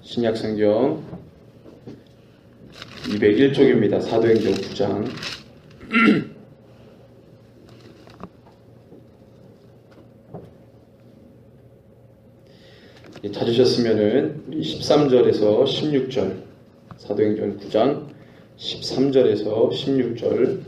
신약성경 201쪽입니다. 사도행전 9장. 찾으셨으면은 13절에서 16절, 사도행전 9장 13절에서 16절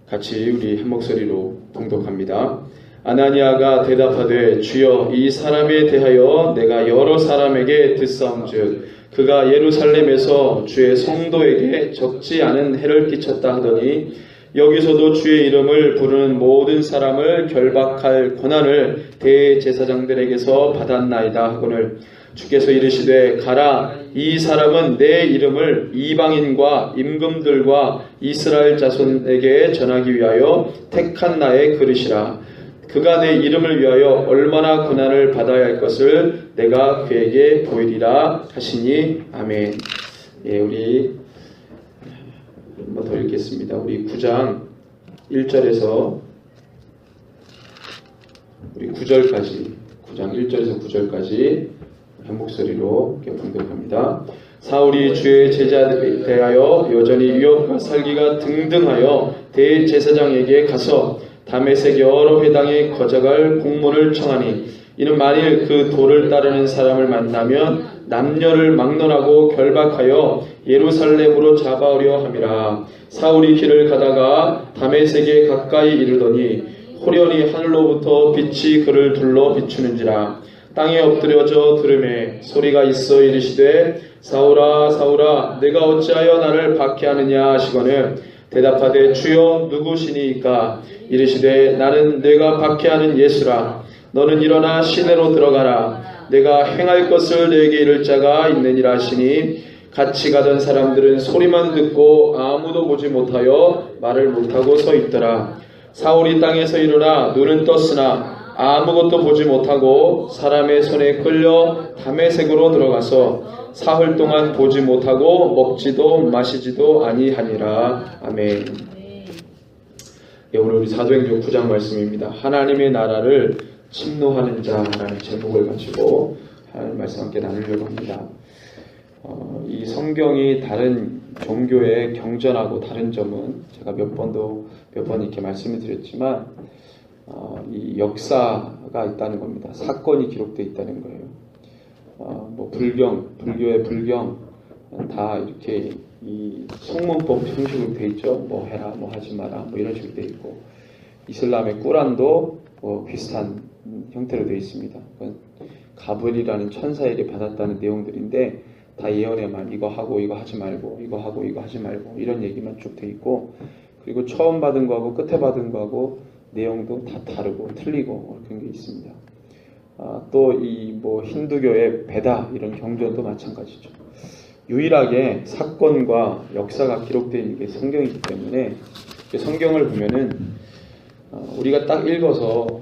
같이 우리 한 목소리로 봉독합니다. 아나니아가 대답하되 주여 이 사람에 대하여 내가 여러 사람에게 듣사온즉 그가 예루살렘에서 주의 성도에게 적지 않은 해를 끼쳤다 하더니 여기서도 주의 이름을 부르는 모든 사람을 결박할 권한을 대제사장들에게서 받았나이다 하거늘 주께서 이르시되 가라 이 사람은 내 이름을 이방인과 임금들과 이스라엘 자손에게 전하기 위하여 택한 나의 그릇이라. 그가 내 이름을 위하여 얼마나 고난을 받아야 할 것을 내가 그에게 보이리라 하시니 아멘. 예, 우리 한번 더 읽겠습니다. 우리 9장 1절에서 우리 9절까지 9장 1절에서 9절까지 한 목소리로 봉독합니다. 사울이 주의 제자들에 대하여 여전히 유업과 살기가 등등하여 대제사장에게 가서 다메섹 여러 회당에 거저갈 공문을 청하니 이는 만일 그 도를 따르는 사람을 만나면 남녀를 막론하고 결박하여 예루살렘으로 잡아오려 함이라. 사울이 길을 가다가 다메섹에 가까이 이르더니 호련히 하늘로부터 빛이 그를 둘러 비추는지라. 땅에 엎드려져 들음에 소리가 있어 이르시되 사울아 사울아 내가 어찌하여 나를 박해하느냐 하시거늘 대답하되 주여 누구시니이까 이르시되 나는 내가 박해하는 예수라. 너는 일어나 시내로 들어가라. 내가 행할 것을 내게 이를 자가 있느니라 하시니 같이 가던 사람들은 소리만 듣고 아무도 보지 못하여 말을 못하고 서 있더라. 사울이 땅에서 일어나 눈은 떴으나 아무것도 보지 못하고 사람의 손에 끌려 다메섹으로 들어가서 사흘 동안 보지 못하고 먹지도 마시지도 아니하니라. 아멘. 예, 오늘 우리 사도행전 9장 말씀입니다. 하나님의 나라를 침노하는 자라는 제목을 가지고 하나님 말씀 함께 나누려고 합니다. 이 성경이 다른 종교에 경전하고 다른 점은 제가 몇 번 이렇게 말씀을 드렸지만 이 역사가 있다는 겁니다. 사건이 기록되어 있다는 거예요. 뭐 불교의 불경 다 이렇게 이 성문법 형식으로 되어 있죠. 뭐 해라, 뭐 하지 마라, 뭐 이런 식으로 되어 있고 이슬람의 꾸란도 뭐 비슷한 형태로 되어 있습니다. 가브리라는 천사에게 받았다는 내용들인데 다 예언의 말, 이거 하고 이거 하지 말고 이거 하고 이거 하지 말고 이런 얘기만 쭉 되어 있고 그리고 처음 받은 거하고 끝에 받은 거하고 내용도 다 다르고 틀리고 그런 게 있습니다. 또 이 뭐 힌두교의 베다 이런 경전도 마찬가지죠. 유일하게 사건과 역사가 기록되어 있는 게 성경이기 때문에 성경을 보면은 우리가 딱 읽어서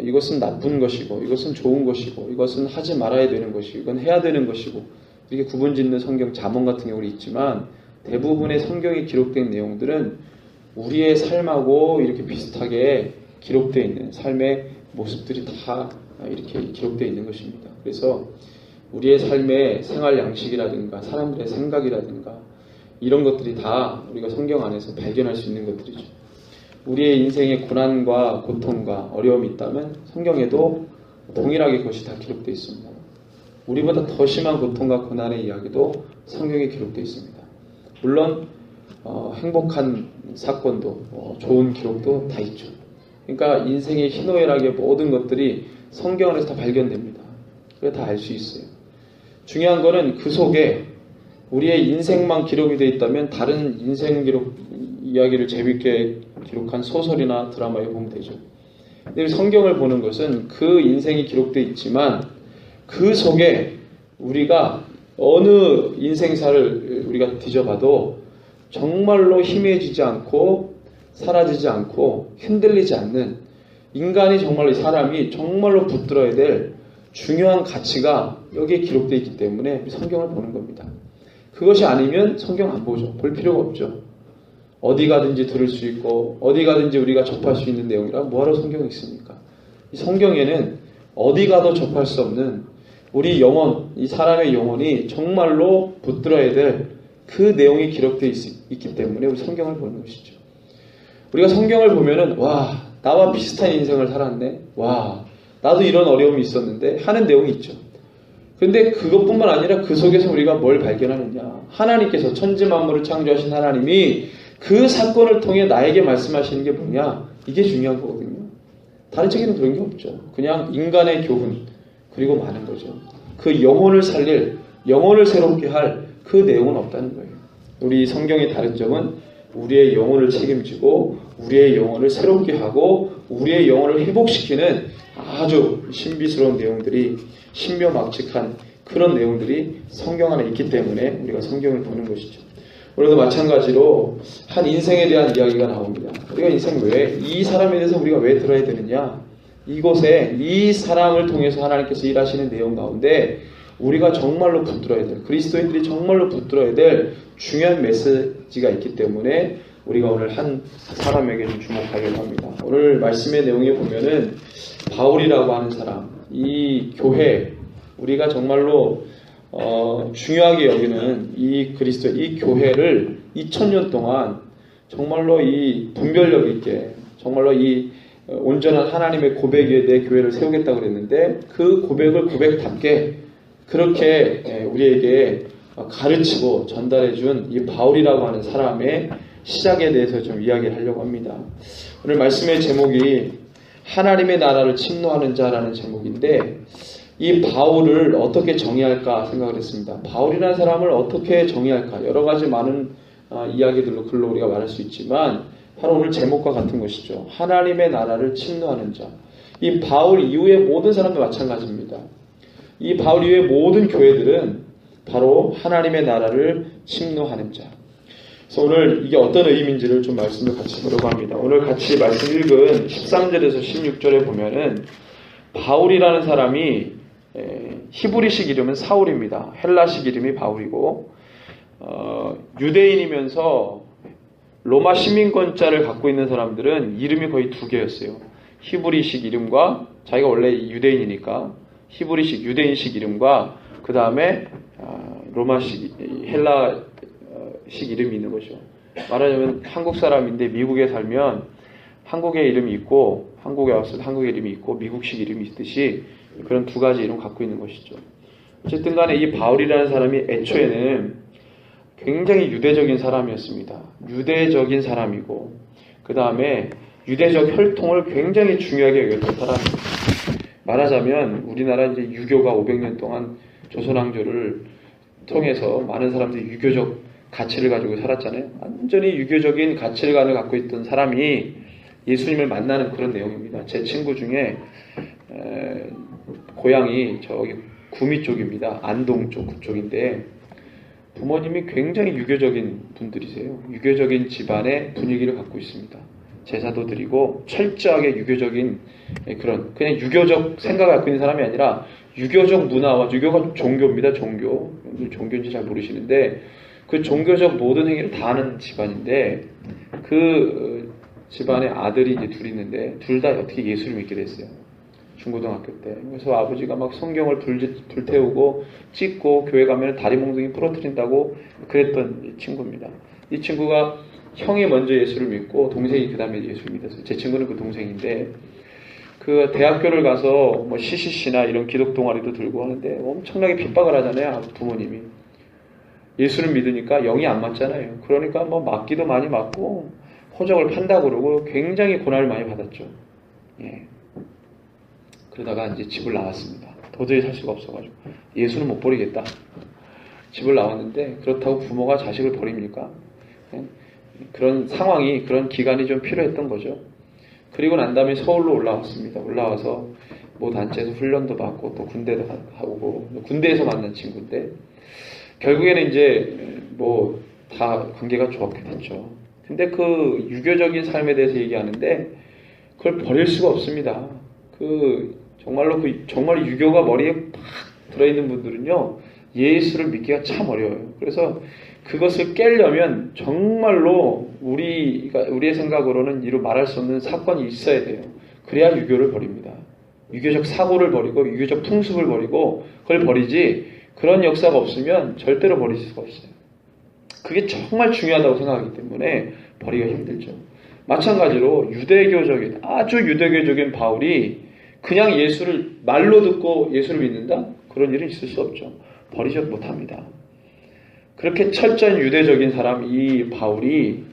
이것은 나쁜 것이고 이것은 좋은 것이고 이것은 하지 말아야 되는 것이고 이건 해야 되는 것이고 이렇게 구분짓는 성경 잠언 같은 경우도 있지만 대부분의 성경에 기록된 내용들은 우리의 삶하고 이렇게 비슷하게 기록되어 있는 삶의 모습들이 다 이렇게 기록되어 있는 것입니다. 그래서 우리의 삶의 생활 양식이라든가 사람들의 생각이라든가 이런 것들이 다 우리가 성경 안에서 발견할 수 있는 것들이죠. 우리의 인생의 고난과 고통과 어려움이 있다면 성경에도 동일하게 그것이 다 기록되어 있습니다. 우리보다 더 심한 고통과 고난의 이야기도 성경에 기록되어 있습니다. 물론 행복한 사건도 좋은 기록도 다 있죠. 그러니까 인생의 희노애락의 모든 것들이 성경 안에서 다 발견됩니다. 그걸 다 알 수 있어요. 중요한 거는 그 속에 우리의 인생만 기록이 되어 있다면 다른 인생 기록 이야기를 재밌게 기록한 소설이나 드라마에 보면 되죠. 근데 성경을 보는 것은 그 인생이 기록되어 있지만 그 속에 우리가 어느 인생사를 우리가 뒤져봐도 정말로 희미해지지 않고 사라지지 않고 흔들리지 않는 인간이 정말로 사람이 정말로 붙들어야 될 중요한 가치가 여기에 기록되어 있기 때문에 성경을 보는 겁니다. 그것이 아니면 성경 안 보죠. 볼 필요가 없죠. 어디 가든지 들을 수 있고 어디 가든지 우리가 접할 수 있는 내용이라 뭐하러 성경이 있습니까? 이 성경에는 어디 가도 접할 수 없는 우리 영혼, 이 사람의 영혼이 정말로 붙들어야 될 그 내용이 기록되어 있기 때문에 우리 성경을 보는 것이죠. 우리가 성경을 보면은 와, 나와 비슷한 인생을 살았네. 와, 나도 이런 어려움이 있었는데 하는 내용이 있죠. 그런데 그것뿐만 아니라 그 속에서 우리가 뭘 발견하느냐. 하나님께서 천지만물을 창조하신 하나님이 그 사건을 통해 나에게 말씀하시는 게 뭐냐. 이게 중요한 거거든요. 다른 책에는 그런 게 없죠. 그냥 인간의 교훈 그리고 많은 거죠. 그 영혼을 살릴, 영혼을 새롭게 할 그 내용은 없다는 거예요. 우리 성경의 다른 점은 우리의 영혼을 책임지고 우리의 영혼을 새롭게 하고 우리의 영혼을 회복시키는 아주 신비스러운 내용들이 신묘막측한 그런 내용들이 성경 안에 있기 때문에 우리가 성경을 보는 것이죠. 오늘도 마찬가지로 한 인생에 대한 이야기가 나옵니다. 우리가 인생 왜, 이 사람에 대해서 우리가 왜 들어야 되느냐. 이곳에 이 사람을 통해서 하나님께서 일하시는 내용 가운데 우리가 정말로 붙들어야 될, 그리스도인들이 정말로 붙들어야 될 중요한 메시지가 있기 때문에 우리가 오늘 한 사람에게 좀 주목하려고 합니다. 오늘 말씀의 내용에 보면은 바울이라고 하는 사람, 이 교회, 우리가 정말로 중요하게 여기는 이 그리스도, 이 교회를 2000년 동안 정말로 이 분별력 있게, 정말로 이 온전한 하나님의 고백에 대해 교회를 세우겠다고 그랬는데 그 고백을 고백답게 그렇게 우리에게 가르치고 전달해준 이 바울이라고 하는 사람의 시작에 대해서 좀 이야기를 하려고 합니다. 오늘 말씀의 제목이 하나님의 나라를 침노하는 자라는 제목인데 이 바울을 어떻게 정의할까 생각을 했습니다. 바울이라는 사람을 어떻게 정의할까? 여러 가지 많은 이야기들로 글로 우리가 말할 수 있지만 바로 오늘 제목과 같은 것이죠. 하나님의 나라를 침노하는 자. 이 바울 이후의 모든 사람도 마찬가지입니다. 이 바울 이후의 모든 교회들은 바로 하나님의 나라를 침노하는 자. 그래서 오늘 이게 어떤 의미인지를 좀 말씀을 같이 보려고 합니다. 오늘 같이 말씀 읽은 13절에서 16절에 보면은 바울이라는 사람이 히브리식 이름은 사울입니다. 헬라식 이름이 바울이고 유대인이면서 로마 시민권자를 갖고 있는 사람들은 이름이 거의 두 개였어요. 히브리식 이름과 자기가 원래 유대인이니까 히브리식 유대인식 이름과 그 다음에 로마식 헬라식 이름이 있는 거죠. 말하자면 한국 사람인데 미국에 살면 한국의 이름이 있고 한국에 왔을 한국의 이름이 있고 미국식 이름이 있듯이 그런 두 가지 이름 갖고 있는 것이죠. 어쨌든 간에 이 바울이라는 사람이 애초에는 굉장히 유대적인 사람이었습니다. 유대적인 사람이고 그 다음에 유대적 혈통을 굉장히 중요하게 여겼던 사람입니다. 말하자면 우리나라 이제 유교가 500년 동안 조선왕조를 통해서 많은 사람들이 유교적 가치를 가지고 살았잖아요. 완전히 유교적인 가치를 갖고 있던 사람이 예수님을 만나는 그런 내용입니다. 제 친구 중에 고향이 저기 구미 쪽입니다. 안동 그쪽인데 부모님이 굉장히 유교적인 분들이세요. 유교적인 집안의 분위기를 갖고 있습니다. 제사도 드리고 철저하게 유교적인 그런 그냥 유교적 생각을 갖고 있는 사람이 아니라 유교적 문화와 유교가 종교입니다. 종교인지 잘 모르시는데 그 종교적 모든 행위를 다 하는 집안인데 그 집안에 아들이 이제 둘이 있는데 둘 다 어떻게 예수를 믿게 됐어요. 중고등학교 때. 그래서 아버지가 막 성경을 불태우고 찍고 교회 가면 다리 몽둥이 부러뜨린다고 그랬던 친구입니다. 이 친구가 형이 먼저 예수를 믿고 동생이 그 다음에 예수를 믿었어요. 제 친구는 그 동생인데 그 대학교를 가서 뭐 CCC나 이런 기독 동아리도 들고 하는데 엄청나게 핍박을 하잖아요. 부모님이. 예수를 믿으니까 영이 안 맞잖아요. 그러니까 뭐 맞기도 많이 맞고 호적을 판다고 그러고 굉장히 고난을 많이 받았죠. 예. 그러다가 이제 집을 나왔습니다. 도저히 살 수가 없어가지고 예수는 못 버리겠다. 집을 나왔는데 그렇다고 부모가 자식을 버립니까? 그런 상황이 그런 기간이 좀 필요했던 거죠. 그리고 난 다음에 서울로 올라왔습니다. 올라와서 뭐 단체에서 훈련도 받고 또 군대도 가고 군대에서 만난 친구인데 결국에는 이제 뭐 다 관계가 좋게 됐죠. 근데 그 유교적인 삶에 대해서 얘기하는데 그걸 버릴 수가 없습니다. 정말로 유교가 머리에 팍 들어있는 분들은요, 예수를 믿기가 참 어려워요. 그래서 그것을 깨려면 정말로 우리의 생각으로는 이루 말할 수 없는 사건이 있어야 돼요. 그래야 유교를 버립니다. 유교적 사고를 버리고 유교적 풍습을 버리고 그걸 버리지, 그런 역사가 없으면 절대로 버릴 수가 없어요. 그게 정말 중요하다고 생각하기 때문에 버리기가 힘들죠. 마찬가지로 유대교적인, 아주 유대교적인 바울이 그냥 예수를 말로 듣고 예수를 믿는다? 그런 일은 있을 수 없죠. 버리지 못합니다. 그렇게 철저한 유대적인 사람 이 바울이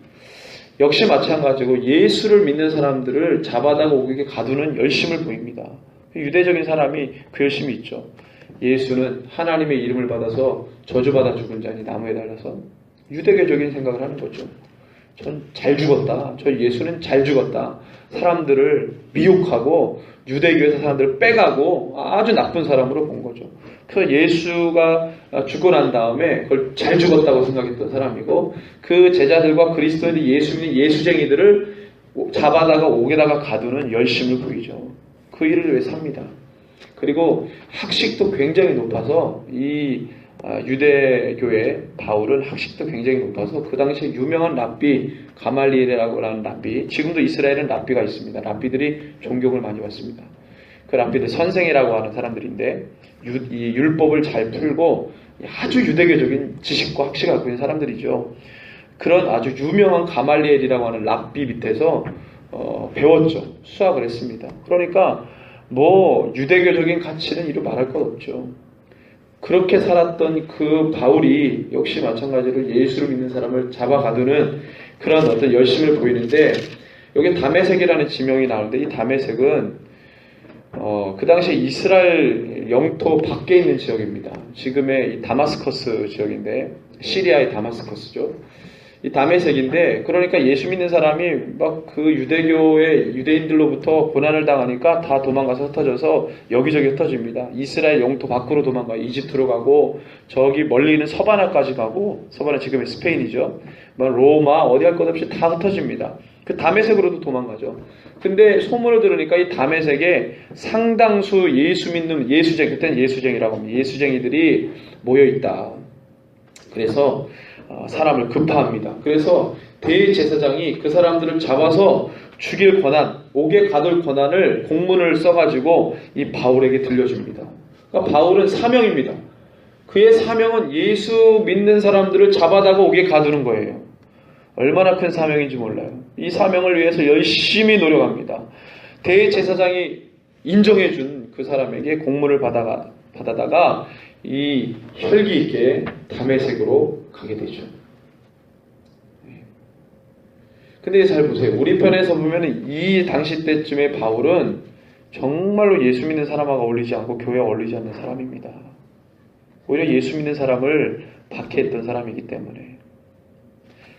역시 마찬가지고 예수를 믿는 사람들을 잡아다가 오게 가두는 열심을 보입니다. 유대적인 사람이 그 열심이 있죠. 예수는 하나님의 이름을 받아서 저주받아 죽은 자니 나무에 달려서 유대교적인 생각을 하는 거죠. 전 잘 죽었다. 저 예수는 잘 죽었다. 사람들을 미혹하고 유대교에서 사람들을 빼가고 아주 나쁜 사람으로 본 거죠. 그래서 예수가 죽고 난 다음에 그걸 잘 죽었다고 생각했던 사람이고, 그 제자들과 그리스도인이 예수 믿는 예수쟁이들을 잡아다가 옥에다가 가두는 열심을 보이죠. 그 일을 위해 삽니다. 그리고 학식도 굉장히 높아서 이 유대교의 바울은 학식도 굉장히 높아서 그 당시에 유명한 랍비 가말리엘이라고 하는 랍비, 지금도 이스라엘은 랍비가 있습니다. 랍비들이 존경을 많이 받습니다. 그 랍비들 선생이라고 하는 사람들인데 이 율법을 잘 풀고 아주 유대교적인 지식과 학식을 갖고 있는 사람들이죠. 그런 아주 유명한 가말리엘이라고 하는 랍비 밑에서 배웠죠. 수학을 했습니다. 그러니까 뭐 유대교적인 가치는 이루 말할 것 없죠. 그렇게 살았던 그 바울이 역시 마찬가지로 예수를 믿는 사람을 잡아가두는 그런 어떤 열심을 보이는데, 여기 다메섹이라는 지명이 나오는데, 이 다메섹은 그 당시에 이스라엘 영토 밖에 있는 지역입니다. 지금의 이 다마스커스 지역인데, 시리아의 다마스커스죠. 이 다메섹인데, 그러니까 예수 믿는 사람이 막 그 유대교의 유대인들로부터 고난을 당하니까 다 도망가서 흩어져서 여기저기 흩어집니다. 이스라엘 영토 밖으로 도망가요. 이집트로 가고, 저기 멀리 있는 서바나까지 가고, 서바나 지금의 스페인이죠. 뭐 로마 어디 할 것 없이 다 흩어집니다. 그 다메섹으로도 도망가죠. 근데 소문을 들으니까 이 다메섹에 상당수 예수 믿는 예수쟁이, 그때는 예수쟁이라고 합니다. 예수쟁이들이 모여있다. 그래서 사람을 급파합니다. 그래서 대제사장이 그 사람들을 잡아서 죽일 권한, 옥에 가둘 권한을 공문을 써가지고 이 바울에게 들려줍니다. 그러니까 바울은 사명입니다. 그의 사명은 예수 믿는 사람들을 잡아다가 옥에 가두는 거예요. 얼마나 큰 사명인지 몰라요. 이 사명을 위해서 열심히 노력합니다. 대제사장이 인정해준 그 사람에게 공문을 받아다가 이 혈기 있게 다메섹으로 가게 되죠. 근데 잘 보세요. 우리 편에서 보면 이 당시 때쯤에 바울은 정말로 예수 믿는 사람하고 어울리지 않고 교회와 어울리지 않는 사람입니다. 오히려 예수 믿는 사람을 박해했던 사람이기 때문에.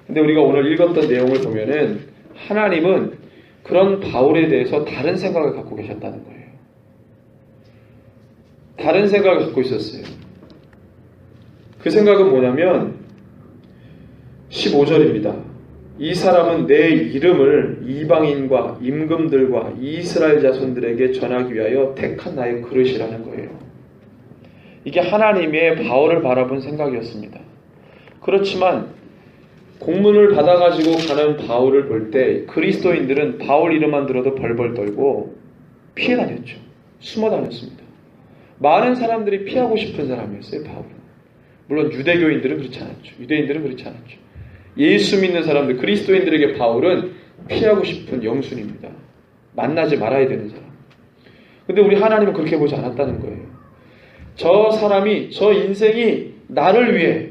근데 우리가 오늘 읽었던 내용을 보면은 하나님은 그런 바울에 대해서 다른 생각을 갖고 계셨다는 거예요. 다른 생각을 갖고 있었어요. 그 생각은 뭐냐면 15절입니다. 이 사람은 내 이름을 이방인과 임금들과 이스라엘 자손들에게 전하기 위하여 택한 나의 그릇이라는 거예요. 이게 하나님의 바울을 바라본 생각이었습니다. 그렇지만 공문을 받아가지고 가는 바울을 볼 때 그리스도인들은 바울 이름만 들어도 벌벌 떨고 피해 다녔죠. 숨어 다녔습니다. 많은 사람들이 피하고 싶은 사람이었어요, 바울은. 물론 유대교인들은 그렇지 않았죠. 유대인들은 그렇지 않았죠. 예수 믿는 사람들, 그리스도인들에게 바울은 피하고 싶은 영순입니다. 만나지 말아야 되는 사람. 근데 우리 하나님은 그렇게 보지 않았다는 거예요. 저 사람이, 저 인생이 나를 위해,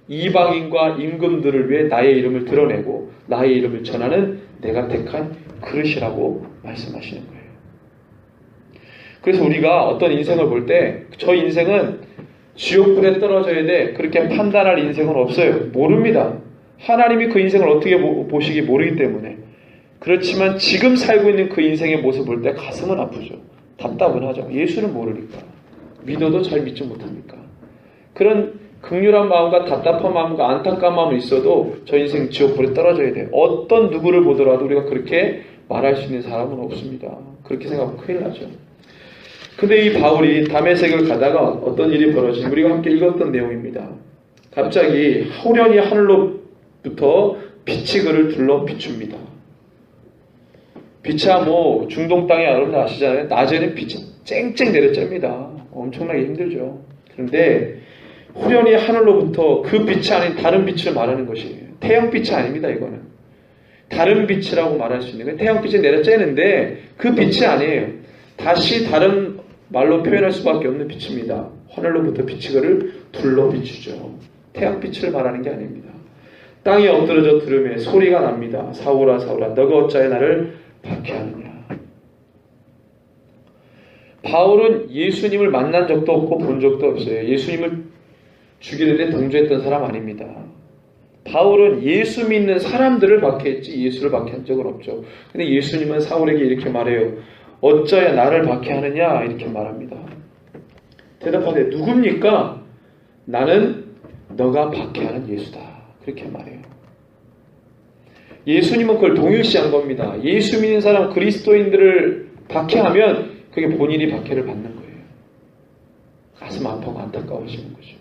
이방인과 임금들을 위해 나의 이름을 드러내고 나의 이름을 전하는 내가 택한 그릇이라고 말씀하시는 거예요. 그래서 우리가 어떤 인생을 볼 때 저 인생은 지옥불에 떨어져야 돼, 그렇게 판단할 인생은 없어요. 모릅니다. 하나님이 그 인생을 어떻게 보시기 모르기 때문에. 그렇지만 지금 살고 있는 그 인생의 모습을 볼 때 가슴은 아프죠. 답답은 하죠. 예수를 모르니까. 믿어도 잘 믿지 못합니까? 그런 긍휼한 마음과 답답한 마음과 안타까운 마음이 있어도 저 인생 지옥불에 떨어져야 돼요. 어떤 누구를 보더라도 우리가 그렇게 말할 수 있는 사람은 없습니다. 그렇게 생각하면 큰일 나죠. 근데 이 바울이 다메섹을 가다가 어떤 일이 벌어지지 우리가 함께 읽었던 내용입니다. 갑자기 호련히 하늘로부터 빛이 그를 둘러 비춥니다. 빛이야 뭐 중동 땅에 여러분 아시잖아요. 낮에는 빛이 쨍쨍 내려짭니다. 엄청나게 힘들죠. 그런데 호련히 하늘로부터 그 빛이 아닌 다른 빛을 말하는 것이에요. 태양빛이 아닙니다. 이거는 다른 빛이라고 말할 수 있는 거예요. 태양빛이 내려쬐는데 그 빛이 아니에요. 다시 다른 말로 표현할 수밖에 없는 빛입니다. 하늘로부터 빛이 그를 둘러 비추죠. 태양빛을 말하는 게 아닙니다. 땅에 엎드러져 들으며 소리가 납니다. 사울아 사울아 너가 어찌하여 나를 박해하느냐. 바울은 예수님을 만난 적도 없고 본 적도 없어요. 예수님을 죽이는데 동조했던 사람 아닙니다. 바울은 예수 믿는 사람들을 박해했지 예수를 박해한 적은 없죠. 근데 예수님은 사울에게 이렇게 말해요. 어찌하여 나를 박해하느냐 이렇게 말합니다. 대답하되 누굽니까? 나는 너가 박해하는 예수다. 그렇게 말해요. 예수님은 그걸 동일시한 겁니다. 예수 믿는 사람 그리스도인들을 박해하면 그게 본인이 박해를 받는 거예요. 가슴 아프고 안타까워지는 거죠.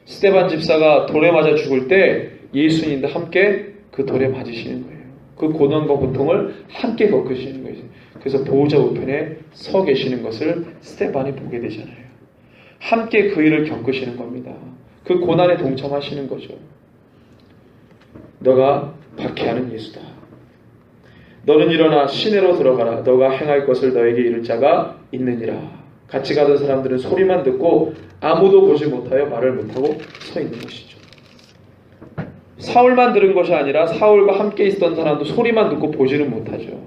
스데반 집사가 돌에 맞아 죽을 때 예수님도 함께 그 돌에 맞으시는 거예요. 그 고난과 고통을 함께 겪으시는 거예요. 그래서 보호자 우편에 서 계시는 것을 스데반이 보게 되잖아요. 함께 그 일을 겪으시는 겁니다. 그 고난에 동참하시는 거죠. 너가 박해하는 예수다. 너는 일어나 시내로 들어가라. 너가 행할 것을 너에게 이룰 자가 있느니라. 같이 가던 사람들은 소리만 듣고 아무도 보지 못하여 말을 못하고 서 있는 것이죠. 사울만 들은 것이 아니라 사울과 함께 있었던 사람도 소리만 듣고 보지는 못하죠.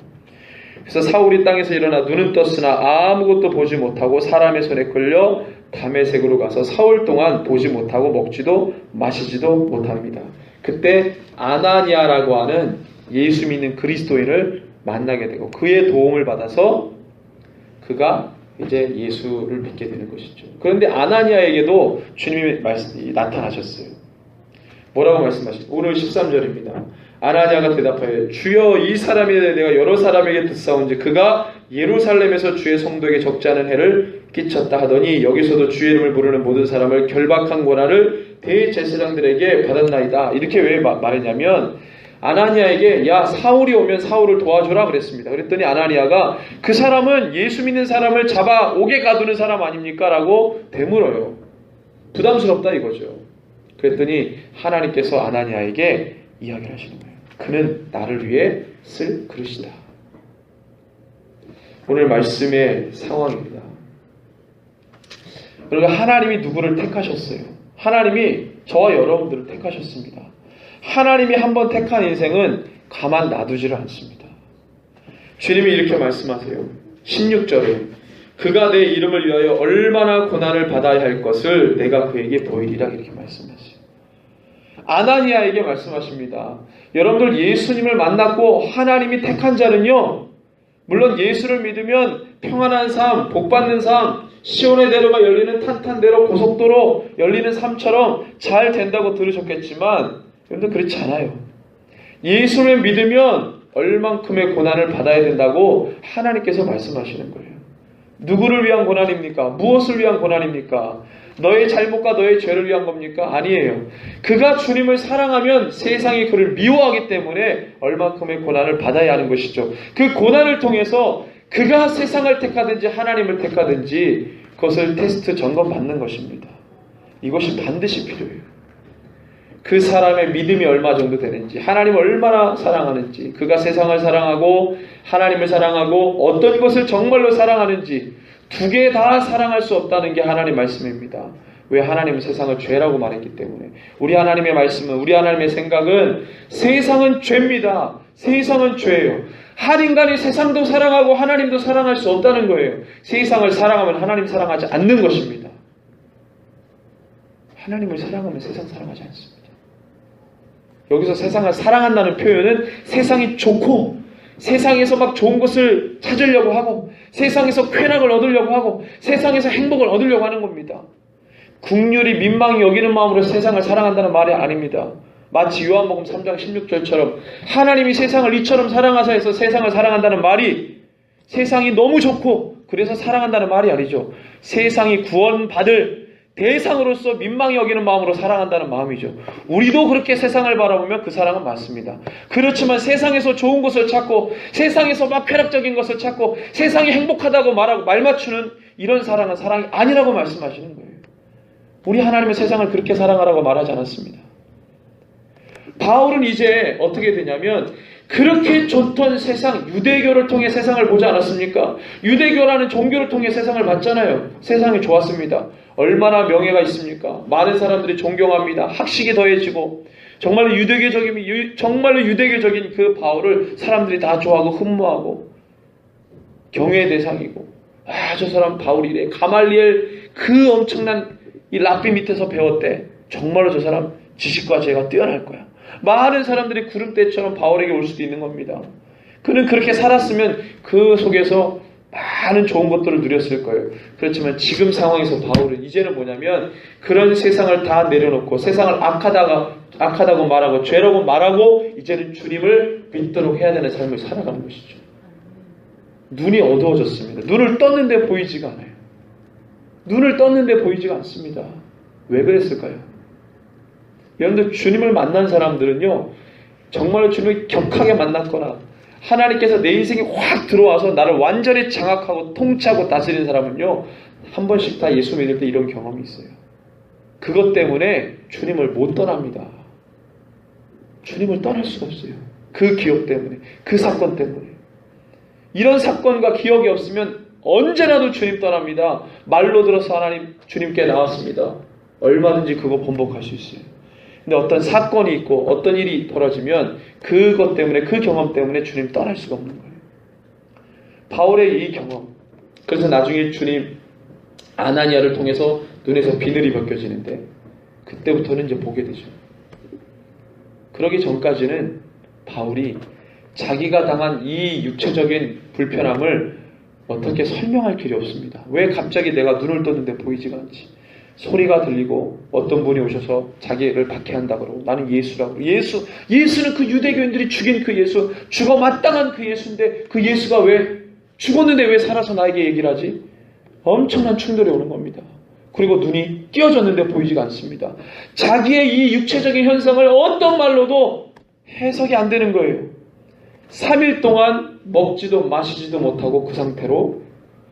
그래서 사울이 땅에서 일어나 눈은 떴으나 아무것도 보지 못하고 사람의 손에 끌려 다메섹으로 가서 사흘 동안 보지 못하고 먹지도 마시지도 못합니다. 그때 아나니아라고 하는 예수 믿는 그리스도인을 만나게 되고 그의 도움을 받아서 그가 이제 예수를 믿게 되는 것이죠. 그런데 아나니아에게도 주님이 나타나셨어요. 뭐라고 말씀하시죠? 오늘 13절입니다. 아나니아가 대답하여 주여 이 사람에 대해 내가 여러 사람에게 듣사온지 그가 예루살렘에서 주의 성도에게 적지 않은 해를 끼쳤다 하더니 여기서도 주의 이름을 부르는 모든 사람을 결박한 권한을 대제사장들에게 받았나이다. 이렇게 왜 말했냐면 아나니아에게 야 사울이 오면 사울을 도와줘라 그랬습니다. 그랬더니 아나니아가 그 사람은 예수 믿는 사람을 잡아 옥에 가두는 사람 아닙니까? 라고 되물어요. 부담스럽다 이거죠. 그랬더니 하나님께서 아나니아에게 이야기를 하시는 거예요. 그는 나를 위해 쓸 그릇이다. 오늘 말씀의 상황입니다. 그러니까 하나님이 누구를 택하셨어요? 하나님이 저와 여러분들을 택하셨습니다. 하나님이 한번 택한 인생은 가만 놔두지를 않습니다. 주님이 이렇게 말씀하세요. 16절에 그가 내 이름을 위하여 얼마나 고난을 받아야 할 것을 내가 그에게 보이리라 이렇게 말씀하세요. 아나니아에게 말씀하십니다. 여러분들 예수님을 만났고 하나님이 택한 자는요, 물론 예수를 믿으면 평안한 삶, 복받는 삶, 시온의 대로가 열리는 탄탄대로 고속도로 열리는 삶처럼 잘 된다고 들으셨겠지만 여러분들 그렇지 않아요. 예수를 믿으면 얼만큼의 고난을 받아야 된다고 하나님께서 말씀하시는 거예요. 누구를 위한 고난입니까? 무엇을 위한 고난입니까? 너의 잘못과 너의 죄를 위한 겁니까? 아니에요. 그가 주님을 사랑하면 세상이 그를 미워하기 때문에 얼만큼의 고난을 받아야 하는 것이죠. 그 고난을 통해서 그가 세상을 택하든지 하나님을 택하든지 그것을 테스트 점검 받는 것입니다. 이것이 반드시 필요해요. 그 사람의 믿음이 얼마 정도 되는지, 하나님을 얼마나 사랑하는지, 그가 세상을 사랑하고 하나님을 사랑하고 어떤 것을 정말로 사랑하는지 두 개 다 사랑할 수 없다는 게 하나님 말씀입니다. 왜? 하나님은 세상을 죄라고 말했기 때문에. 우리 하나님의 말씀은, 우리 하나님의 생각은 세상은 죄입니다. 세상은 죄예요. 한 인간이 세상도 사랑하고 하나님도 사랑할 수 없다는 거예요. 세상을 사랑하면 하나님 사랑하지 않는 것입니다. 하나님을 사랑하면 세상 사랑하지 않습니다. 여기서 세상을 사랑한다는 표현은 세상이 좋고 세상에서 막 좋은 것을 찾으려고 하고 세상에서 쾌락을 얻으려고 하고 세상에서 행복을 얻으려고 하는 겁니다. 국률이 민망히 여기는 마음으로 세상을 사랑한다는 말이 아닙니다. 마치 요한복음 3장 16절처럼 하나님이 세상을 이처럼 사랑하사 해서 세상을 사랑한다는 말이 세상이 너무 좋고 그래서 사랑한다는 말이 아니죠. 세상이 구원받을 대상으로서 민망히 여기는 마음으로 사랑한다는 마음이죠. 우리도 그렇게 세상을 바라보면 그 사랑은 맞습니다. 그렇지만 세상에서 좋은 것을 찾고 세상에서 막 쾌락적인 것을 찾고 세상이 행복하다고 말하고 말 맞추는 이런 사랑은 사랑이 아니라고 말씀하시는 거예요. 우리 하나님은 세상을 그렇게 사랑하라고 말하지 않았습니다. 바울은 이제 어떻게 되냐면 그렇게 좋던 세상, 유대교를 통해 세상을 보지 않았습니까? 유대교라는 종교를 통해 세상을 봤잖아요. 세상이 좋았습니다. 얼마나 명예가 있습니까? 많은 사람들이 존경합니다. 학식이 더해지고 정말로 유대교적인 그 바울을 사람들이 다 좋아하고 흠모하고 경외의 대상이고, 저 사람 바울이래. 가말리엘 그 엄청난 이 랍비 밑에서 배웠대. 정말로 저 사람 지식과 재가 뛰어날 거야. 많은 사람들이 구름대처럼 바울에게 올 수도 있는 겁니다. 그는 그렇게 살았으면 그 속에서 많은 좋은 것들을 누렸을 거예요. 그렇지만 지금 상황에서 바울은 이제는 뭐냐면 그런 세상을 다 내려놓고 세상을 악하다고 말하고 죄라고 말하고 이제는 주님을 믿도록 해야 되는 삶을 살아가는 것이죠. 눈이 어두워졌습니다. 눈을 떴는데 보이지가 않아요. 눈을 떴는데 보이지가 않습니다. 왜 그랬을까요? 여러분들 주님을 만난 사람들은요, 정말로 주님을 격하게 만났거나 하나님께서 내 인생에 확 들어와서 나를 완전히 장악하고 통치하고 다스리는 사람은요, 한 번씩 다 예수 믿을 때 이런 경험이 있어요. 그것 때문에 주님을 못 떠납니다. 주님을 떠날 수가 없어요. 그 기억 때문에, 그 사건 때문에. 이런 사건과 기억이 없으면 언제라도 주님 떠납니다. 말로 들어서 하나님 주님께 나왔습니다. 얼마든지 그거 번복할 수 있어요. 근데 어떤 사건이 있고 어떤 일이 벌어지면 그것 때문에, 그 경험 때문에 주님 떠날 수가 없는 거예요. 바울의 이 경험, 그래서 나중에 주님 아나니아를 통해서 눈에서 비늘이 벗겨지는데 그때부터는 이제 보게 되죠. 그러기 전까지는 바울이 자기가 당한 이 육체적인 불편함을 어떻게 설명할 길이 없습니다. 왜 갑자기 내가 눈을 떴는데 보이지가 않지? 소리가 들리고 어떤 분이 오셔서 자기를 박해한다고 그러고 나는 예수라고. 예수는 그 유대교인들이 죽인 그 예수, 죽어 마땅한 그 예수인데 그 예수가 왜 죽었는데 왜 살아서 나에게 얘기를 하지? 엄청난 충돌이 오는 겁니다. 그리고 눈이 띄어졌는데 보이지가 않습니다. 자기의 이 육체적인 현상을 어떤 말로도 해석이 안 되는 거예요. 3일 동안 먹지도 마시지도 못하고 그 상태로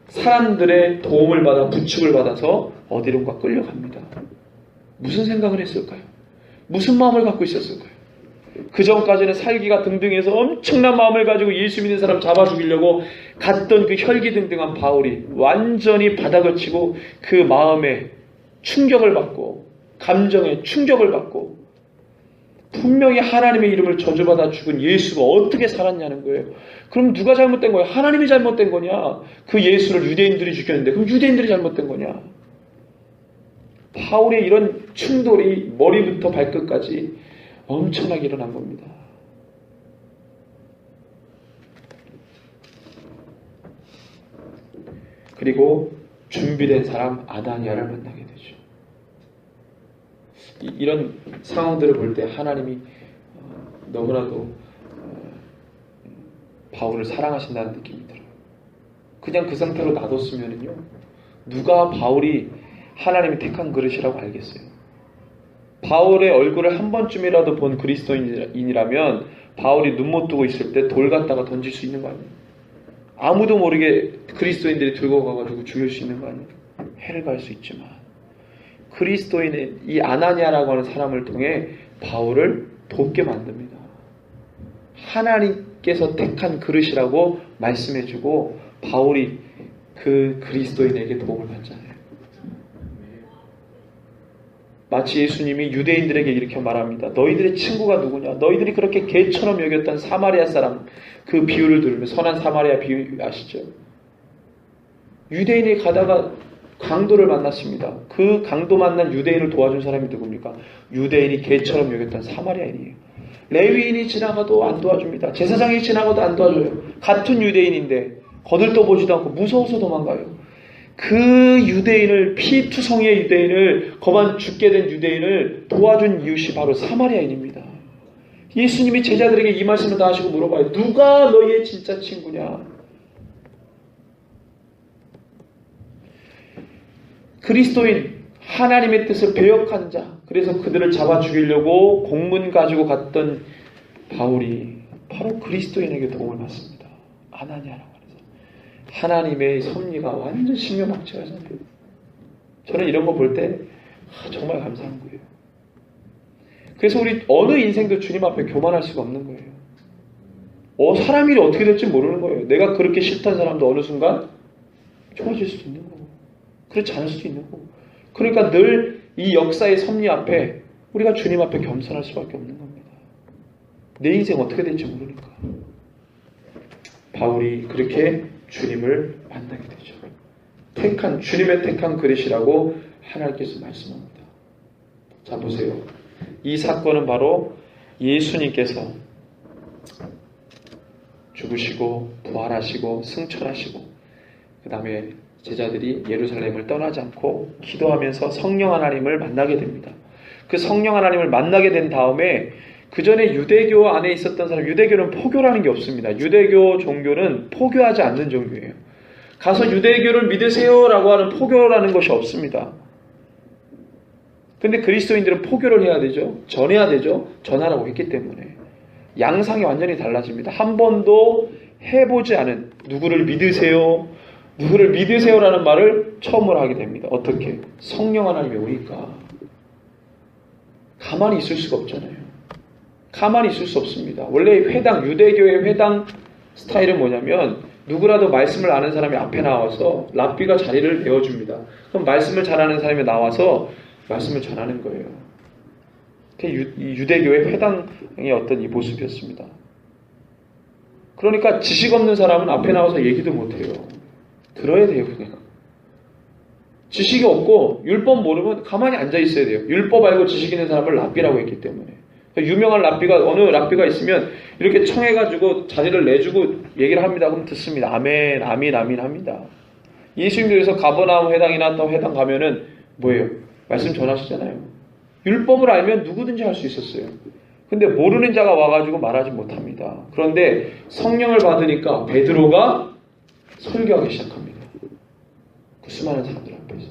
사람들의 도움을 받아 부축을 받아서 어디론가 끌려갑니다. 무슨 생각을 했을까요? 무슨 마음을 갖고 있었을까요? 그 전까지는 살기가 등등해서 엄청난 마음을 가지고 예수 믿는 사람 잡아 죽이려고 갔던 그 혈기등등한 바울이 완전히 바닥을 치고 그 마음에 충격을 받고 감정에 충격을 받고 분명히 하나님의 이름을 저주받아 죽은 예수가 어떻게 살았냐는 거예요. 그럼 누가 잘못된 거예요? 하나님이 잘못된 거냐? 그 예수를 유대인들이 죽였는데 그럼 유대인들이 잘못된 거냐? 바울의 이런 충돌이 머리부터 발끝까지 엄청나게 일어난 겁니다. 그리고 준비된 사람 아나니아를 만나게 되죠. 이런 상황들을 볼 때 하나님이 너무나도 바울을 사랑하신다는 느낌이 들어요. 그냥 그 상태로 놔뒀으면요, 누가 바울이 하나님이 택한 그릇이라고 알겠어요. 바울의 얼굴을 한 번쯤이라도 본 그리스도인이라면 바울이 눈 못 뜨고 있을 때 돌 갖다가 던질 수 있는 거 아니에요? 아무도 모르게 그리스도인들이 들고 가가지고 죽일 수 있는 거 아니에요? 해를 갈 수 있지만 그리스도인의 이 아나니아라고 하는 사람을 통해 바울을 돕게 만듭니다. 하나님께서 택한 그릇이라고 말씀해주고 바울이 그 그리스도인에게 도움을 받잖아요. 마치 예수님이 유대인들에게 이렇게 말합니다. 너희들의 친구가 누구냐? 너희들이 그렇게 개처럼 여겼던 사마리아 사람, 그 비유를 들으면 선한 사마리아 비유 아시죠? 유대인이 가다가 강도를 만났습니다. 그 강도 만난 유대인을 도와준 사람이 누굽니까? 유대인이 개처럼 여겼던 사마리아인이에요. 레위인이 지나가도 안 도와줍니다. 제사장이 지나가도 안 도와줘요. 같은 유대인인데 거들떠보지도 않고 무서워서 도망가요. 그 유대인을, 피투성이의 유대인을, 거만 죽게 된 유대인을 도와준 이웃이 바로 사마리아인입니다. 예수님이 제자들에게 이 말씀을 다 하시고 물어봐요. 누가 너희의 진짜 친구냐? 그리스도인, 하나님의 뜻을 배역한 자, 그래서 그들을 잡아 죽이려고 공문 가지고 갔던 바울이 바로 그리스도인에게 도움을 받습니다. 아나니아라고 해서 하나님의 섭리가 완전 신묘막측하잖아요. 저는 이런 거 볼 때 정말 감사한 거예요. 그래서 우리 어느 인생도 주님 앞에 교만할 수가 없는 거예요. 사람 일이 어떻게 될지 모르는 거예요. 내가 그렇게 싫다는 사람도 어느 순간 좋아질 수도 있는 거고, 그렇지 않을 수도 있는 거고. 그러니까 늘 이 역사의 섭리 앞에 우리가 주님 앞에 겸손할 수밖에 없는 겁니다. 내 인생 어떻게 될지 모르니까. 바울이 그렇게 주님을 만나게 되죠. 주님의 택한 그릇이라고 하나님께서 말씀합니다. 자, 보세요. 이 사건은 바로 예수님께서 죽으시고 부활하시고 승천하시고 그 다음에 제자들이 예루살렘을 떠나지 않고 기도하면서 성령 하나님을 만나게 됩니다. 그 성령 하나님을 만나게 된 다음에 그 전에 유대교 안에 있었던 사람, 유대교는 포교라는 게 없습니다. 유대교 종교는 포교하지 않는 종교예요. 가서 유대교를 믿으세요라고 하는 포교라는 것이 없습니다. 근데 그리스도인들은 포교를 해야 되죠. 전해야 되죠. 전하라고 했기 때문에. 양상이 완전히 달라집니다. 한 번도 해보지 않은 누구를 믿으세요라는 말을 처음으로 하게 됩니다. 어떻게? 성령 하나님이 오니까. 가만히 있을 수가 없잖아요. 가만히 있을 수 없습니다. 원래 유대교의 회당 스타일은 뭐냐면 누구라도 말씀을 아는 사람이 앞에 나와서 랍비가 자리를 내어줍니다. 그럼 말씀을 잘하는 사람이 나와서 말씀을 전하는 거예요. 그게 유대교의 회당의 어떤 이 모습이었습니다. 그러니까 지식 없는 사람은 앞에 나와서 얘기도 못해요. 들어야 돼요, 그냥. 지식이 없고 율법 모르면 가만히 앉아 있어야 돼요. 율법 알고 지식 있는 사람을 랍비라고 했기 때문에. 유명한 어느 랍비가 있으면 이렇게 청해가지고 자리를 내주고 얘기를 합니다. 그럼 듣습니다. 아멘, 아민, 아민 합니다. 예수님께서 가버나움 회당이나 또 회당 가면은 뭐예요? 말씀 전하시잖아요. 율법을 알면 누구든지 할 수 있었어요. 근데 모르는 자가 와가지고 말하지 못합니다. 그런데 성령을 받으니까 베드로가 설교하기 시작합니다. 그 수많은 사람들 앞에서.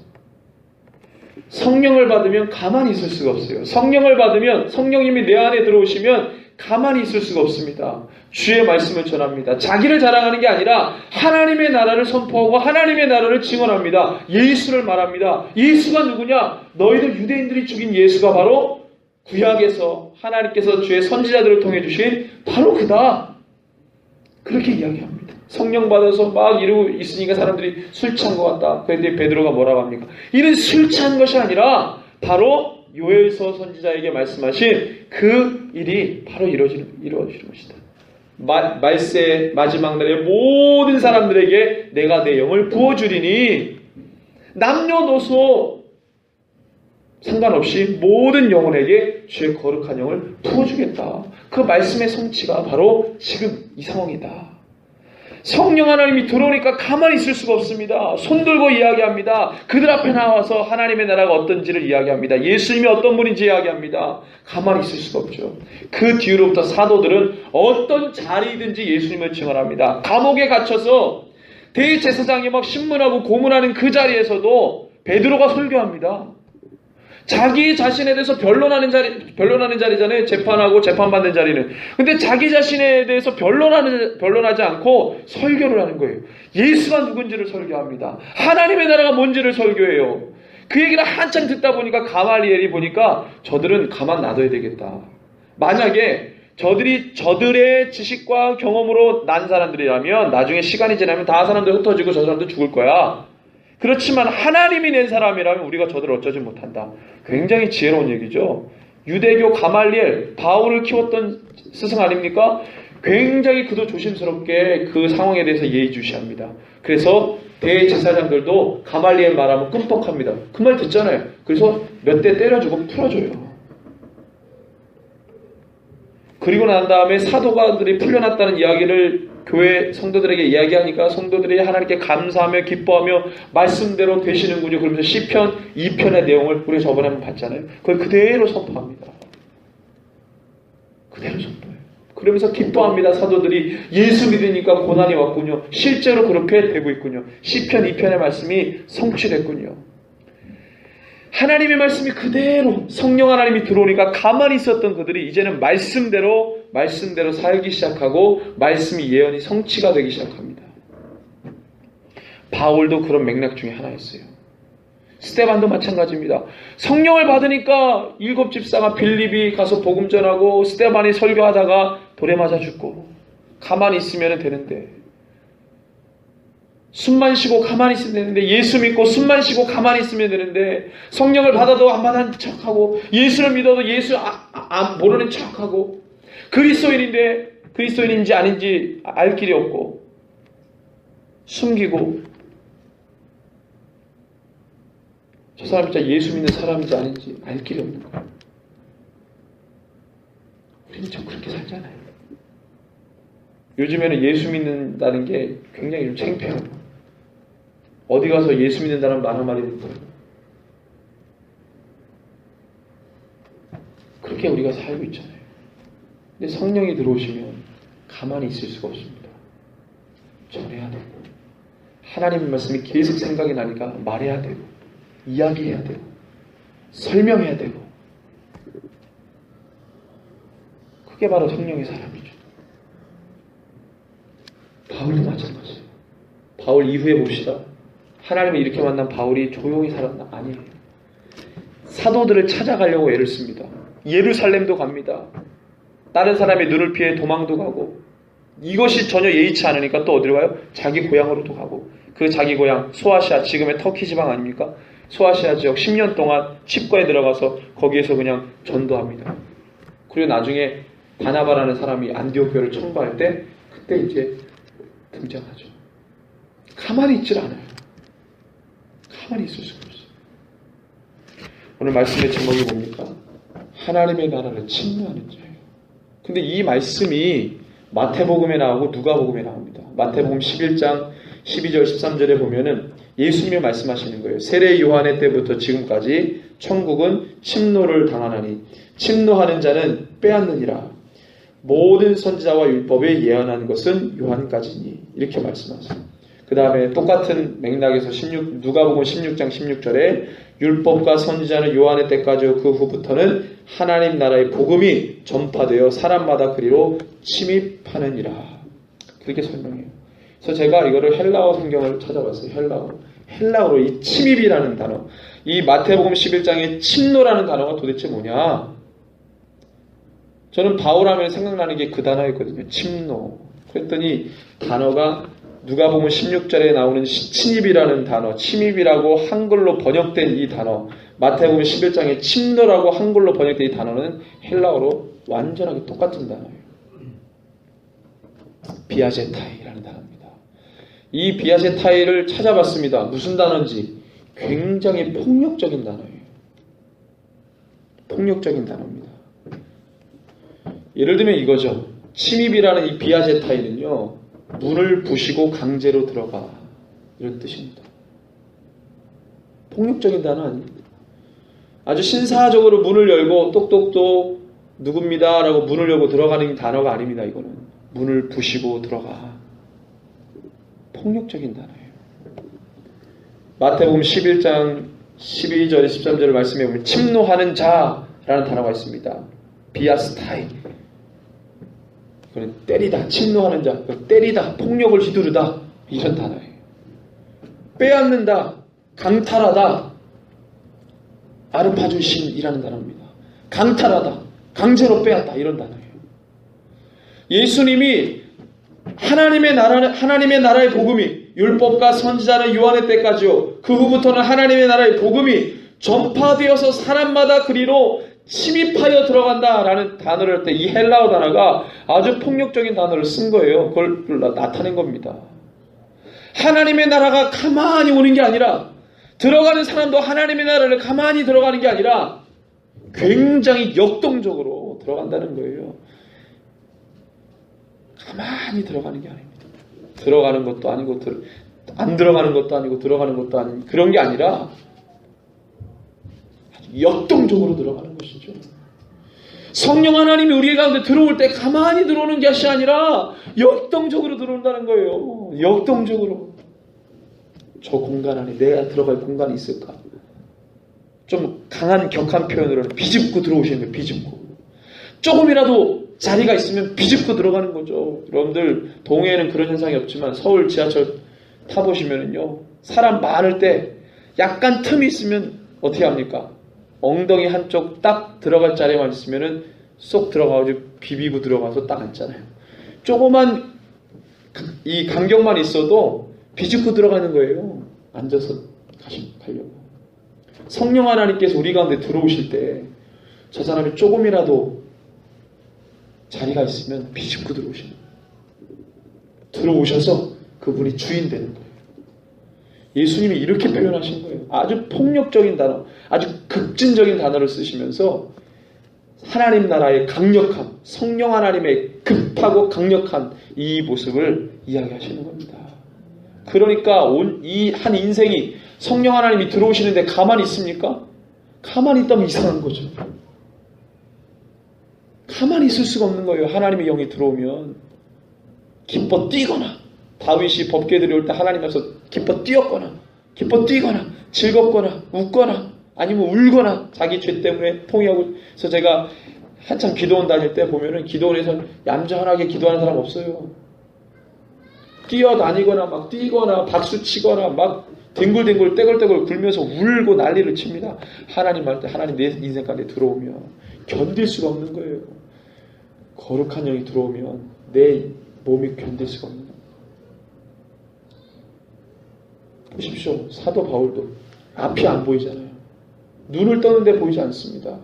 성령을 받으면 가만히 있을 수가 없어요. 성령을 받으면 성령님이 내 안에 들어오시면 가만히 있을 수가 없습니다. 주의 말씀을 전합니다. 자기를 자랑하는 게 아니라 하나님의 나라를 선포하고 하나님의 나라를 증언합니다. 예수를 말합니다. 예수가 누구냐? 너희들 유대인들이 죽인 예수가 바로 구약에서 하나님께서 주의 선지자들을 통해 주신 바로 그다. 그렇게 이야기합니다. 성령 받아서 막 이러고 있으니까 사람들이 술 취한 것 같다. 그런데 베드로가 뭐라고 합니까? 이는 술 취한 것이 아니라 바로 요엘서 선지자에게 말씀하신 그 일이 바로 이루어지는 것이다. 말세 마지막 날에 모든 사람들에게 내가 내 영을 부어주리니 남녀노소 상관없이 모든 영혼에게 주의 거룩한 영을 부어주겠다. 그 말씀의 성취가 바로 지금 이 상황이다. 성령 하나님이 들어오니까 가만히 있을 수가 없습니다. 손들고 이야기합니다. 그들 앞에 나와서 하나님의 나라가 어떤지를 이야기합니다. 예수님이 어떤 분인지 이야기합니다. 가만히 있을 수가 없죠. 그 뒤로부터 사도들은 어떤 자리든지 예수님을 증언합니다. 감옥에 gat혀서 대제사장이 막 신문하고 고문하는 그 자리에서도 베드로가 설교합니다. 자기 자신에 대해서 변론하는 자리잖아요. 재판하고 재판받는 자리는. 근데 자기 자신에 대해서 변론하지 않고 설교를 하는 거예요. 예수가 누군지를 설교합니다. 하나님의 나라가 뭔지를 설교해요. 그 얘기를 한참 듣다 보니까 가말리엘이 보니까 저들은 가만 놔둬야 되겠다. 만약에 저들의 지식과 경험으로 난 사람들이라면 나중에 시간이 지나면 다 사람들 흩어지고 저 사람도 죽을 거야. 그렇지만 하나님이 낸 사람이라면 우리가 저들을 어쩌지 못한다. 굉장히 지혜로운 얘기죠. 유대교 가말리엘, 바울을 키웠던 스승 아닙니까? 굉장히 그도 조심스럽게 그 상황에 대해서 예의주시합니다. 그래서 대제사장들도 가말리엘 말하면 끔뻑합니다. 그 말 듣잖아요. 그래서 몇 대 때려주고 풀어줘요. 그리고 난 다음에 사도가들이 풀려났다는 이야기를 교회 성도들에게 이야기하니까 성도들이 하나님께 감사하며 기뻐하며 말씀대로 되시는군요. 그러면서 시편 2편의 내용을 우리가 저번에 한번 봤잖아요. 그걸 그대로 선포합니다. 그대로 선포해요. 그러면서 기뻐합니다. 사도들이 예수 믿으니까 고난이 왔군요. 실제로 그렇게 되고 있군요. 시편 2편의 말씀이 성취됐군요. 하나님의 말씀이 그대로 성령 하나님이 들어오니까 가만히 있었던 그들이 이제는 말씀대로 살기 시작하고 말씀이 예언이 성취가 되기 시작합니다. 바울도 그런 맥락 중에 하나였어요. 스데반도 마찬가지입니다. 성령을 받으니까 7 집사가 빌립이 가서 복음 전하고 스데반이 설교하다가 돌에 맞아 죽고 가만히 있으면 되는데, 숨만 쉬고 가만히 있으면 되는데, 예수 믿고 숨만 쉬고 가만히 있으면 되는데, 성령을 받아도 안 받은 척하고 예수를 믿어도 예수 모르는 척하고 그리스도인인데 그리스도인인지 아닌지 알 길이 없고 숨기고, 저 사람이 진짜 예수 믿는 사람인지 아닌지 알 길이 없는 거예요. 우리는 좀 그렇게 살잖아요. 요즘에는 예수 믿는다는 게 굉장히 좀 창피해요. 어디 가서 예수 믿는다는 말 한마디 듣고 그렇게 우리가 살고 있잖아요. 근데 성령이 들어오시면 가만히 있을 수가 없습니다. 전해야 되고, 하나님의 말씀이 계속 생각이 나니까 말해야 되고, 이야기해야 되고, 설명해야 되고, 그게 바로 성령의 사람이죠. 바울도 마찬가지예요. 바울 이후에 봅시다. 하나님을 이렇게 만난 바울이 조용히 살았나? 아니에요. 사도들을 찾아가려고 애를 씁니다. 예루살렘도 갑니다. 다른 사람의 눈을 피해 도망도 가고, 이것이 전혀 예의치 않으니까 또 어디로 가요? 자기 고향으로도 가고, 그 자기 고향 소아시아, 지금의 터키 지방 아닙니까? 소아시아 지역 10년 동안 칩과에 들어가서 거기에서 그냥 전도합니다. 그리고 나중에 바나바라는 사람이 안디옥 교회를 청구할 때 그때 이제 등장하죠. 가만히 있질 않아요. 가만히 있을 수가 없어요. 오늘 말씀의 제목이 뭡니까? 하나님의 나라를 침노하는 자예요. 근데 이 말씀이 마태복음에 나오고 누가복음에 나옵니다. 마태복음 11장 12절 13절에 보면은 예수님이 말씀하시는 거예요. 세례 요한의 때부터 지금까지 천국은 침노를 당하나니 침노하는 자는 빼앗느니라. 모든 선지자와 율법에 예언한 것은 요한까지니. 이렇게 말씀하세요. 그 다음에 똑같은 맥락에서 누가복음 16장 16절에 율법과 선지자는 요한의 때까지요, 그 후부터는 하나님 나라의 복음이 전파되어 사람마다 그리로 침입하느니라. 그렇게 설명해요. 그래서 제가 이거를 헬라어 성경을 찾아봤어요. 헬라어로 이 침입이라는 단어, 이 마태복음 11장의 침노라는 단어가 도대체 뭐냐? 저는 바울하면 생각나는 게 그 단어였거든요. 침노. 그랬더니 단어가 누가복음 16절에 나오는 침입이라는 단어, 침입이라고 한글로 번역된 이 단어, 마태복음 11장에 침노라고 한글로 번역된 이 단어는 헬라어로 완전하게 똑같은 단어예요. 비아제타이라는 단어입니다. 이 비아제타이를 찾아봤습니다. 무슨 단어인지. 굉장히 폭력적인 단어예요. 폭력적인 단어입니다. 예를 들면 이거죠. 침입이라는 이 비아제타이는요, 문을 부시고 강제로 들어가, 이런 뜻입니다. 폭력적인 단어 아닙니다. 아주 신사적으로 문을 열고 똑똑똑 누굽니다 라고 문을 열고 들어가는 단어가 아닙니다. 이거는 문을 부시고 들어가, 폭력적인 단어예요. 마태복음 11장 12절에 13절을 말씀해 보면 침노하는 자라는 단어가 있습니다. 비아스타이, 이거는 때리다, 침노하는 자, 때리다, 폭력을 휘두르다, 이런 단어예요. 빼앗는다, 강탈하다, 아르파주신이라는 단어입니다. 강탈하다, 강제로 빼앗다, 이런 단어예요. 예수님이 하나님의 나라의 복음이, 율법과 선지자는 요한의 때까지요, 그 후부터는 하나님의 나라의 복음이 전파되어서 사람마다 그리로 침입하여 들어간다라는 단어를 할 때 이 헬라어 단어가 아주 폭력적인 단어를 쓴 거예요. 그걸 나타낸 겁니다. 하나님의 나라가 가만히 오는 게 아니라, 들어가는 사람도 하나님의 나라를 가만히 들어가는 게 아니라 굉장히 역동적으로 들어간다는 거예요. 가만히 들어가는 게 아닙니다. 들어가는 것도 아니고 안 들어가는 것도 아니고 들어가는 것도 아닌 그런 게 아니라 아주 역동적으로 들어가는 것이죠. 성령 하나님이 우리 가운데 들어올 때 가만히 들어오는 것이 아니라 역동적으로 들어온다는 거예요. 역동적으로. 저 공간 안에 내가 들어갈 공간이 있을까? 좀 강한 격한 표현으로는 비집고 들어오시는 거예요. 비집고. 조금이라도 자리가 있으면 비집고 들어가는 거죠. 여러분들 동해에는 그런 현상이 없지만 서울 지하철 타보시면은요, 사람 많을 때 약간 틈이 있으면 어떻게 합니까? 엉덩이 한쪽 딱 들어갈 자리만 있으면은 쏙 들어가가지고 비비고 들어가서 딱 앉잖아요. 조그만 이 간격만 있어도 비집고 들어가는 거예요. 앉아서 가려고. 성령 하나님께서 우리 가운데 들어오실 때 저 사람이 조금이라도 자리가 있으면 비집고 들어오시는 거예요. 들어오셔서 그분이 주인 되는 거예요. 예수님이 이렇게 표현하신 거예요. 아주 폭력적인 단어, 아주 극진적인 단어를 쓰시면서 하나님 나라의 강력함, 성령 하나님의 급하고 강력한 이 모습을 이야기하시는 겁니다. 그러니까 이 한 인생이 성령 하나님이 들어오시는데 가만히 있습니까? 가만히 있다면 이상한 거죠. 가만히 있을 수가 없는 거예요. 하나님의 영이 들어오면 기뻐 뛰거나, 다윗이 법궤 들여올 때 하나님 앞에서 기뻐 뛰었거나, 기뻐 뛰거나, 즐겁거나, 웃거나, 아니면 울거나, 자기 죄 때문에 통회하고. 그래서 제가 한참 기도원 다닐 때 보면은 기도원에서 얌전하게 기도하는 사람 없어요. 뛰어다니거나 막 뛰거나 박수 치거나 막 뒹굴뒹굴 떼굴떼굴 굴면서 울고 난리를 칩니다. 하나님 할 때, 하나님 내 인생 가운데 들어오면 견딜 수가 없는 거예요. 거룩한 영이 들어오면 내 몸이 견딜 수가 없는 거예요. 보십시오. 사도 바울도 앞이 안 보이잖아요. 눈을 떠는데 보이지 않습니다.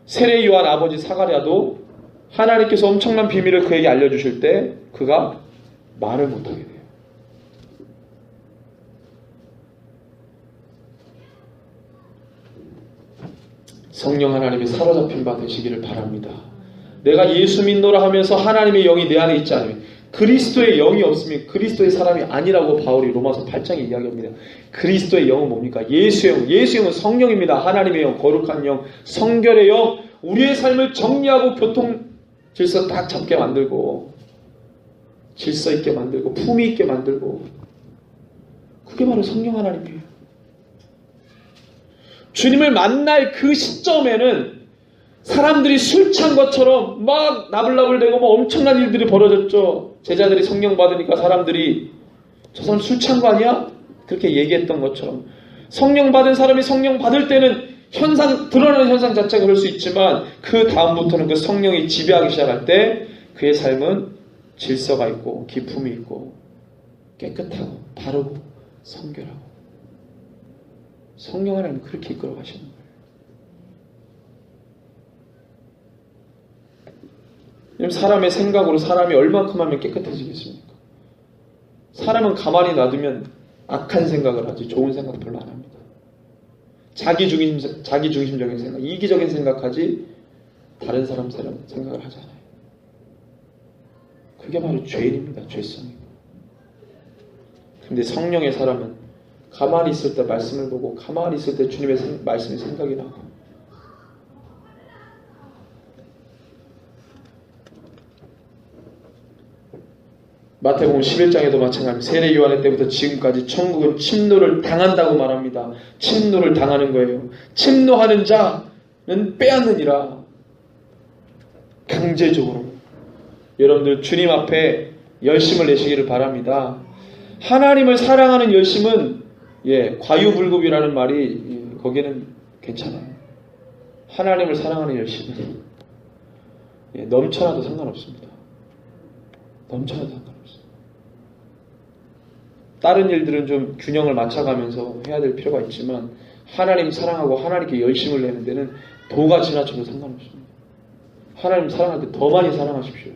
세례 요한 아버지 사가랴도 하나님께서 엄청난 비밀을 그에게 알려주실 때 그가 말을 못하게 돼요. 성령 하나님이 사로잡힌 바 되시기를 바랍니다. 내가 예수 믿노라 하면서 하나님의 영이 내 안에 있지 않으면, 그리스도의 영이 없으면 그리스도의 사람이 아니라고 바울이 로마서 8장에 이야기합니다. 그리스도의 영은 뭡니까? 예수의 영. 예수의 영은 성령입니다. 하나님의 영, 거룩한 영, 성결의 영, 우리의 삶을 정리하고 교통 질서 딱 잡게 만들고 질서 있게 만들고 품위 있게 만들고, 그게 바로 성령 하나님이에요. 주님을 만날 그 시점에는 사람들이 술 취한 것처럼 막 나불나불대고 뭐 엄청난 일들이 벌어졌죠. 제자들이 성령 받으니까 사람들이 저 사람 술 취한 거 아니야? 그렇게 얘기했던 것처럼, 성령 받은 사람이 성령 받을 때는 드러나는 현상 자체가 그럴 수 있지만 그 다음부터는 그 성령이 지배하기 시작할 때 그의 삶은 질서가 있고 기품이 있고 깨끗하고 바르고 성결하고. 성령 하나님 그렇게 이끌어 가시는 거예요. 왜냐면 사람의 생각으로 사람이 얼만큼 하면 깨끗해지겠습니까? 사람은 가만히 놔두면 악한 생각을 하지 좋은 생각 별로 안 합니다. 자기중심적인 생각, 이기적인 생각하지 다른 사람 생각을 하잖아요. 그게 바로 죄인입니다. 죄성이고. 근데 성령의 사람은 가만히 있을 때 말씀을 보고, 가만히 있을 때 주님의 말씀이 생각이 나고, 마태복음 11장에도 마찬가지입니다. 세례 요한의 때부터 지금까지 천국은 침노를 당한다고 말합니다. 침노를 당하는 거예요. 침노하는 자는 빼앗느니라. 강제적으로. 여러분들 주님 앞에 열심을 내시기를 바랍니다. 하나님을 사랑하는 열심은 과유불급이라는 말이 거기는 괜찮아요. 하나님을 사랑하는 열심은 넘쳐나도 상관없습니다. 넘쳐나도 상관없어요. 다른 일들은 좀 균형을 맞춰가면서 해야 될 필요가 있지만 하나님 사랑하고 하나님께 열심을 내는 데는 도가 지나쳐도 상관없습니다. 하나님 사랑할 때 더 많이 사랑하십시오.